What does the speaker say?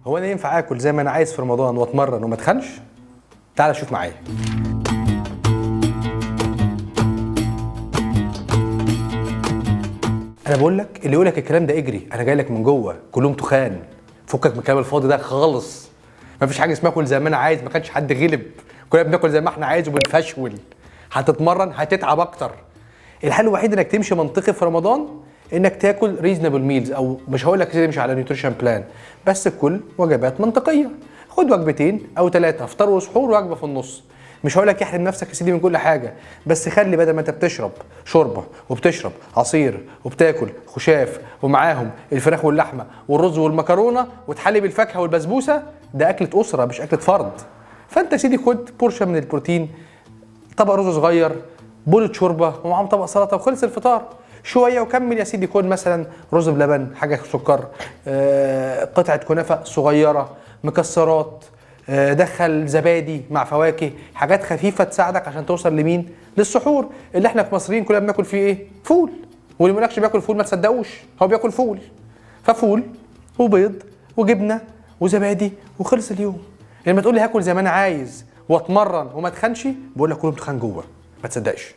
هو انا ينفع اكل زي ما انا عايز في رمضان واتمرن وما اتخنش؟ تعال شوف معايا. انا بقول لك اللي يقول لك الكلام ده اجري، انا جاي لك من جوه كلهم تخان، فكك من الكلام الفاضي ده خالص. مفيش حاجه اسمها اكل زي ما انا عايز، ما كانش حد غلب، كلنا بناكل زي ما احنا عايز وبنفشول. هتتمرن هتتعب اكتر. الحل الوحيد انك تمشي منطقي في رمضان انك تاكل ريزونبل ميلز، او مش هقول لك تمشي على نيوتريشن بلان، بس كل وجبات منطقيه. خد وجبتين او 3، فطار وسحور ووجبه في النص. مش هقول لك احرم نفسك يا سيدي من كل حاجه، بس خلي بدل ما انت بتشرب شوربه وبتشرب عصير وبتاكل خشاف ومعاهم الفراخ واللحمه والرز والمكرونه وتحلي بالفاكهه والبسبوسه، ده اكله اسره مش اكله فرد. فانت يا سيدي خد بورشن من البروتين، طبق رز صغير، بولة شوربه ومعاهم طبق سلطه وخلص الفطار. شويه وكمل يا سيدي، خد مثلا رز بلبن، حاجه سكر، قطعه كنافه صغيره، مكسرات، دخل زبادي مع فواكه، حاجات خفيفه تساعدك عشان توصل لمين؟ للسحور اللي احنا كمصريين كلنا بناكل فيه ايه؟ فول. واللي ما يقولكش بياكل فول ما تصدقوش، هو بياكل فول. ففول وبيض وجبنه وزبادي وخلص اليوم. لما تقول لي هاكل زي ما انا عايز واتمرن وما اتخنش، بقول لك كلهم تخان جوه، ما تصدقش.